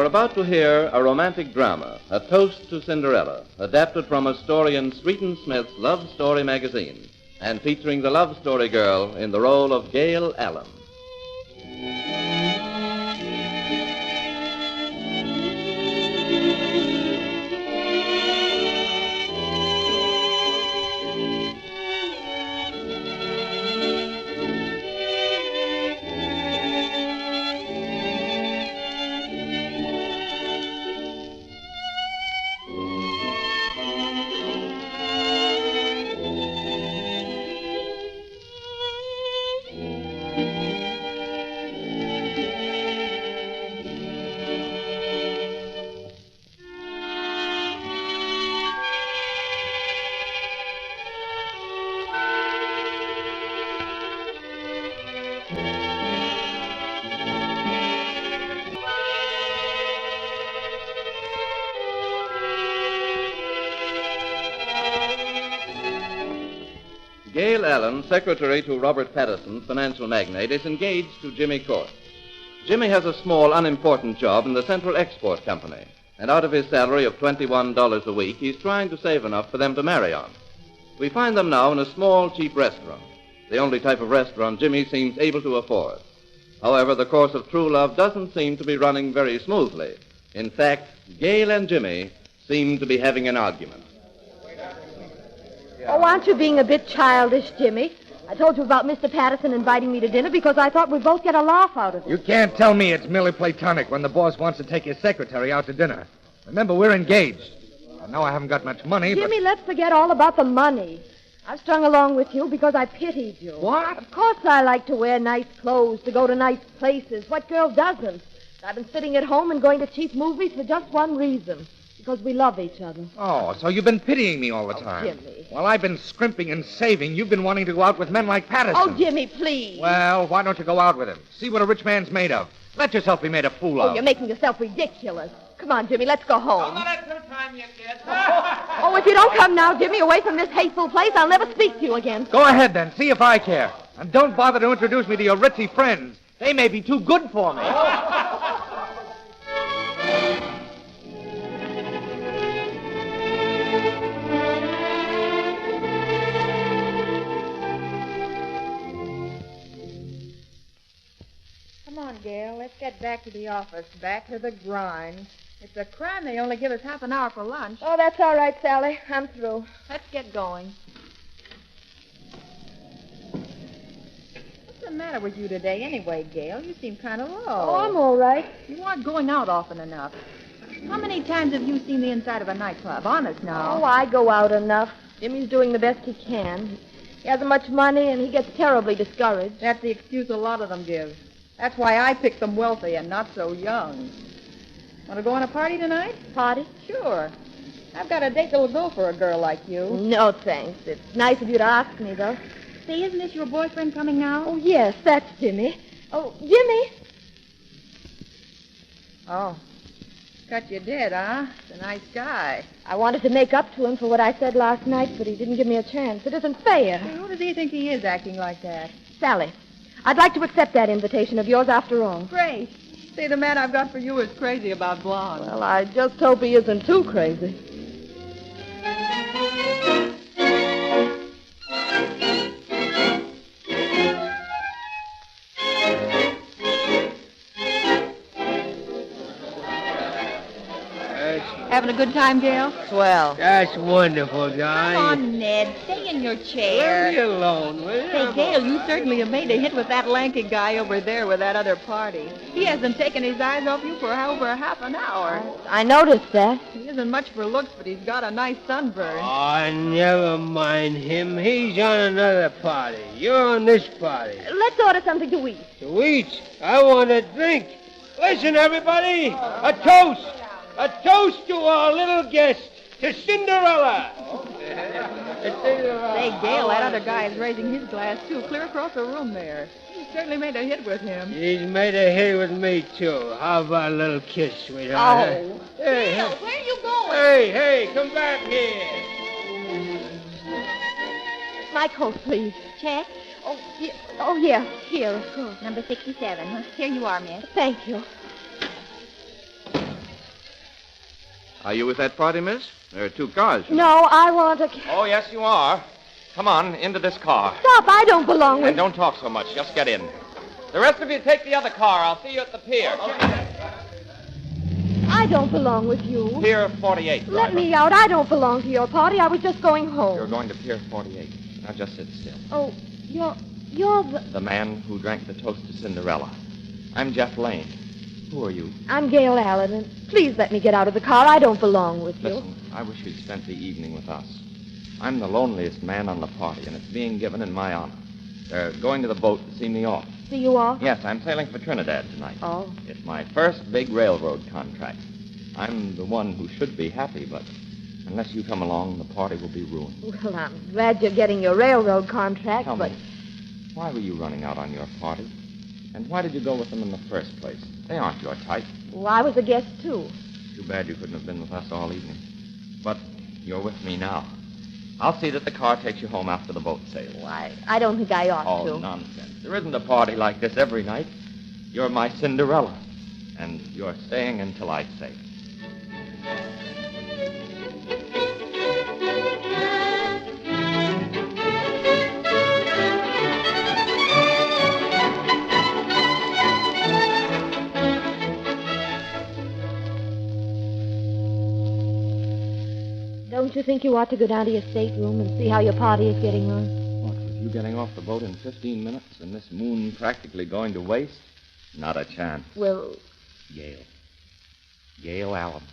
are about to hear a romantic drama, A Toast to Cinderella, adapted from a story in Streeton Smith's Love Story magazine, and featuring the love story girl in the role of Gail Allen. Gail Allen, secretary to Robert Patterson, financial magnate, is engaged to Jimmy Court. Jimmy has a small, unimportant job in the Central Export Company, and out of his salary of $21 a week, he's trying to save enough for them to marry on. We find them now in a small, cheap restaurant, the only type of restaurant Jimmy seems able to afford. However, the course of true love doesn't seem to be running very smoothly. In fact, Gail and Jimmy seem to be having an argument. Oh, aren't you being a bit childish, Jimmy? I told you about Mr. Patterson inviting me to dinner because I thought we'd both get a laugh out of it. You can't tell me it's merely platonic when the boss wants to take his secretary out to dinner. Remember, we're engaged. I know I haven't got much money, Jimmy, let's forget all about the money. I've strung along with you because I pitied you. What? Of course I like to wear nice clothes, to go to nice places. What girl doesn't? I've been sitting at home and going to cheap movies for just one reason. Because we love each other. Oh, so you've been pitying me all the time. Jimmy. While I've been scrimping and saving, you've been wanting to go out with men like Patterson. Oh, Jimmy, please. Well, why don't you go out with him? See what a rich man's made of. Let yourself be made a fool of. Oh, you're making yourself ridiculous. Come on, Jimmy, let's go home. Not at no time yet, kid. Oh, if you don't come now, Jimmy, away from this hateful place, I'll never speak to you again. Go ahead, then. See if I care. And don't bother to introduce me to your ritzy friends. They may be too good for me. Come on, Gail. Let's get back to the office. Back to the grind. It's a crime they only give us half an hour for lunch. Oh, that's all right, Sally. I'm through. Let's get going. What's the matter with you today anyway, Gail? You seem kind of low. Oh, I'm all right. You aren't going out often enough. How many times have you seen the inside of a nightclub? Honest now. Oh, I go out enough. Jimmy's doing the best he can. He hasn't much money, and he gets terribly discouraged. That's the excuse a lot of them give. That's why I picked them wealthy and not so young. Want to go on a party tonight? Party? Sure. I've got a date that'll go for a girl like you. No, thanks. It's nice of you to ask me, though. Say, isn't this your boyfriend coming now? Oh, yes, that's Jimmy. Oh, Jimmy. Oh. Cut you dead, huh? It's a nice guy. I wanted to make up to him for what I said last night, but he didn't give me a chance. It isn't fair. Hey, who does he think he is acting like that? Sally, I'd like to accept that invitation of yours after all. Great. Say, the man I've got for you is crazy about blondes. Well, I just hope he isn't too crazy. Having a good time, Gail? Swell. That's wonderful, Di. Come on, Ned. Stay in your chair. Leave me alone, will you? Hey, Gail, you certainly have made a hit with that lanky guy over there with that other party. He hasn't taken his eyes off you for over half an hour. I noticed that. He isn't much for looks, but he's got a nice sunburn. Oh, never mind him. He's on another party. You're on this party. Let's order something to eat. To eat, I want a drink. Listen, everybody. A toast. A toast to our little guest, to Cinderella. Say, Gail, that other guy is raising his glass, too, clear across the room there. You certainly made a hit with him. He's made a hit with me, too. How about a little kiss, sweetheart? Oh. Hey, Gail, where are you going? hey, come back here. My coat, please. Check. Oh, yeah. Here, of course. Number 67, huh? Here you are, miss. Thank you. Are you with that party, miss? There are 2 cars. No, I want a... Oh, yes, you are. Come on, into this car. Stop, I don't belong with... And don't talk so much. Just get in. The rest of you take the other car. I'll see you at the pier. I don't belong with you. Pier 48. Let driver. me out. I don't belong to your party. I was just going home. You're going to Pier 48. Now just sit still. Oh, you're the... The man who drank the toast to Cinderella. I'm Jeff Lane. Who are you? I'm Gail Allen, and please let me get out of the car. I don't belong with you. Listen, I wish you'd spent the evening with us. I'm the loneliest man on the party, and it's being given in my honor. They're going to the boat to see me off. See you off? Yes, I'm sailing for Trinidad tonight. Oh. It's my first big railroad contract. I'm the one who should be happy, but unless you come along, the party will be ruined. Well, I'm glad you're getting your railroad contract, Tell but... me, why were you running out on your party? And why did you go with them in the first place? They aren't your type. Well, I was a guest, too. Too bad you couldn't have been with us all evening. But you're with me now. I'll see that the car takes you home after the boat sails. Why, I don't think I ought to. Oh, nonsense. There isn't a party like this every night. You're my Cinderella. And you're staying until I say. Don't you think you ought to go down to your stateroom and see how your party is getting on? What, with you getting off the boat in 15 minutes and this moon practically going to waste? Not a chance. Well, Gail. Gail Allen.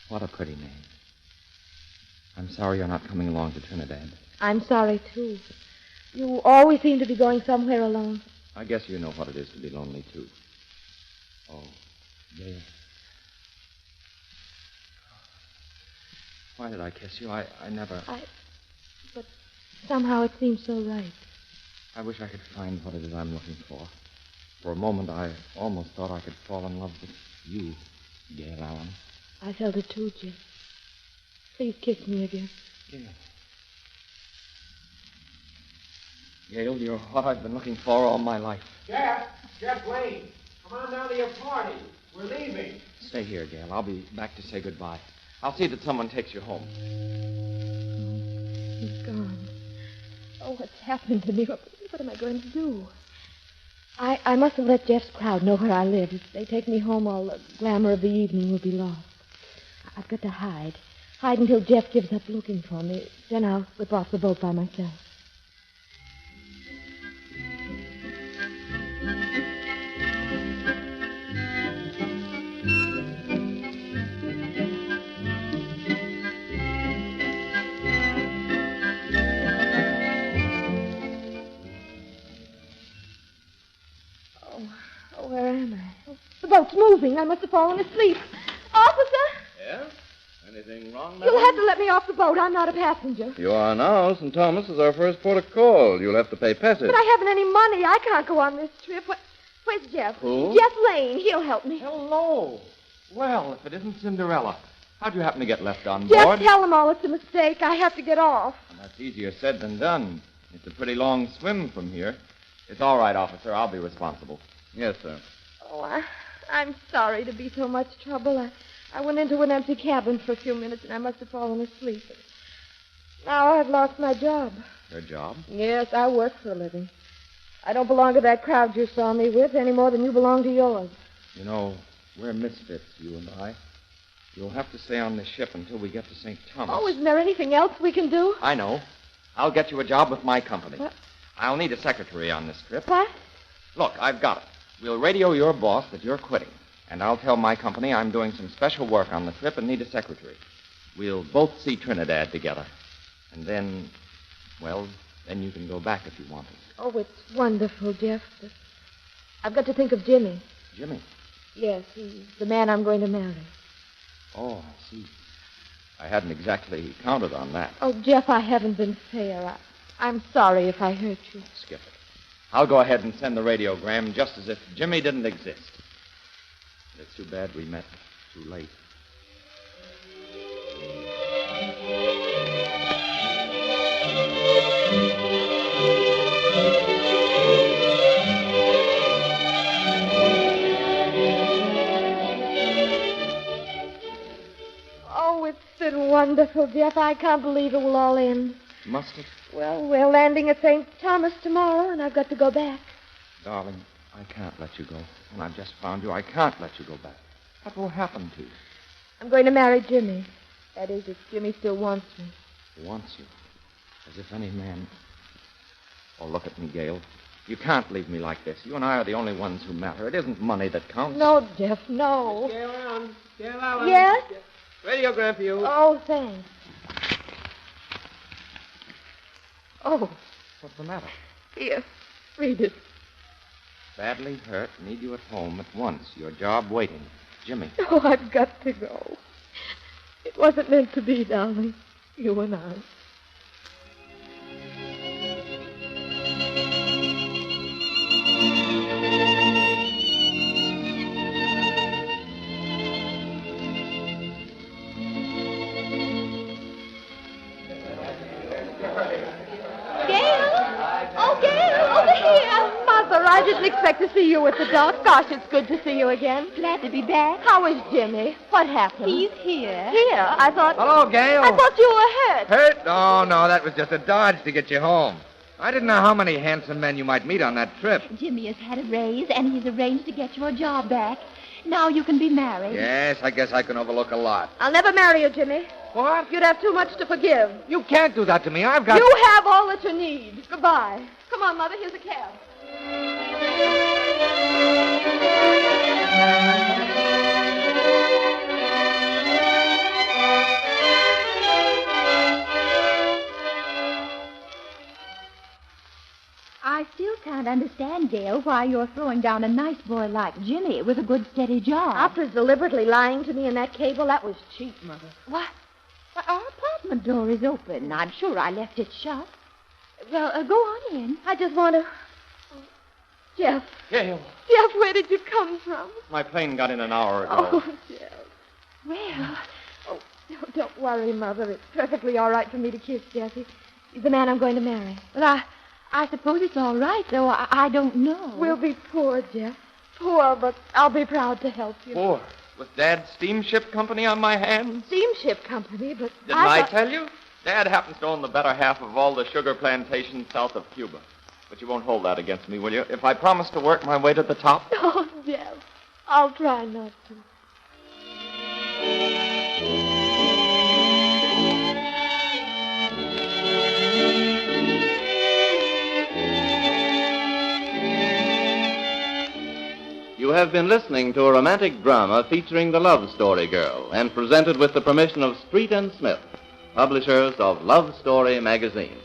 What a pretty name. I'm sorry you're not coming along to Trinidad. I'm sorry, too. You always seem to be going somewhere alone. I guess you know what it is to be lonely, too. Oh, Gail. Why did I kiss you? I never... But somehow it seems so right. I wish I could find what it is I'm looking for. For a moment, I almost thought I could fall in love with you, Gail Allen. I felt it too, Jeff. Please kiss me again. Gail. Gail, you're what I've been looking for all my life. Jeff Lane, come on down to your party. We're leaving. Stay here, Gail. I'll be back to say goodbye. I'll see that someone takes you home. He's gone. Oh, what's happened to me? What am I going to do? I mustn't let Jeff's crowd know where I live. If they take me home, all the glamour of the evening will be lost. I've got to hide. Hide until Jeff gives up looking for me. Then I'll slip off the boat by myself. Where am I? Oh, the boat's moving. I must have fallen asleep. Officer! Yeah? Anything wrong, You'll have to let me off the boat. I'm not a passenger. You are now. St. Thomas is our first port of call. You'll have to pay passage. But I haven't any money. I can't go on this trip. Where's Jeff? Who? Jeff Lane. He'll help me. Hello. Well, if it isn't Cinderella, how'd you happen to get left on Jeff, board? tell them all it's a mistake. I have to get off. Well, that's easier said than done. It's a pretty long swim from here. It's all right, officer. I'll be responsible. Yes, sir. Oh, I'm sorry to be so much trouble. I went into an empty cabin for a few minutes, and I must have fallen asleep. Now I've lost my job. Your job? Yes, I work for a living. I don't belong to that crowd you saw me with any more than you belong to yours. You know, we're misfits, you and I. You'll have to stay on this ship until we get to St. Thomas. Oh, isn't there anything else we can do? I know. I'll get you a job with my company. What? I'll need a secretary on this trip. What? Look, I've got it. We'll radio your boss that you're quitting. And I'll tell my company I'm doing some special work on the trip and need a secretary. We'll both see Trinidad together. And then, well, then you can go back if you want to. Oh, it's wonderful, Jeff. But I've got to think of Jimmy. Jimmy? Yes, he's the man I'm going to marry. Oh, I see. I hadn't exactly counted on that. Oh, Jeff, I haven't been fair. I'm sorry if I hurt you. Skip it. I'll go ahead and send the radiogram just as if Jimmy didn't exist. But it's too bad we met too late. wonderful, Jeff. I can't believe it will all end. Must it? Well, we're landing at St. Thomas tomorrow, and I've got to go back. Darling, I can't let you go. And I've just found you. I can't let you go back. What will happen to you? I'm going to marry Jimmy. That is, if Jimmy still wants me. Wants you. As if any man... Oh, look at me, Gail. You can't leave me like this. You and I are the only ones who matter. It isn't money that counts. No, Jeff, no. Gail Allen. Gail Allen. Yes? Radiogram for you. Oh, thanks. Oh, What's the matter? here. Read it. Badly hurt. Need you at home at once. Your job waiting. Jimmy. Oh, I've got to go. It wasn't meant to be, darling. You and I. I didn't expect to see you at the dock. Gosh, it's good to see you again. Glad to be back. How is Jimmy? What happened? He's here. Here. I thought... Hello, Gail. I thought you were hurt. Hurt? No, that was just a dodge to get you home. I didn't know how many handsome men you might meet on that trip. Jimmy has had a raise, and he's arranged to get your job back. Now you can be married. Yes, I guess I can overlook a lot. I'll never marry you, Jimmy. What? You'd have too much to forgive. You can't do that to me. I've got... You have all that you need. Goodbye. Come on, Mother. Here's a cab. I still can't understand, Gail, why you're throwing down a nice boy like Jimmy with a good, steady job. After deliberately lying to me in that cable, that was cheap, Mother. What? Why, our apartment door is open. I'm sure I left it shut. Well, go on in. I just want to... Jeff. Gail. Jeff, where did you come from? My plane got in an hour ago. Oh, Jeff. Well, Oh, don't worry, Mother. It's perfectly all right for me to kiss Jesse. He's the man I'm going to marry. well, I suppose it's all right, though I don't know. We'll be poor, Jeff. Poor, but I'll be proud to help you. Poor. With Dad's steamship company on my hands. Steamship company, but Didn't I tell you? Dad happens to own the better half of all the sugar plantations south of Cuba. But you won't hold that against me, will you? If I promise to work my way to the top? Oh, Jeff, I'll try not to. You have been listening to a romantic drama featuring the Love Story Girl and presented with the permission of Street and Smith, publishers of Love Story magazine.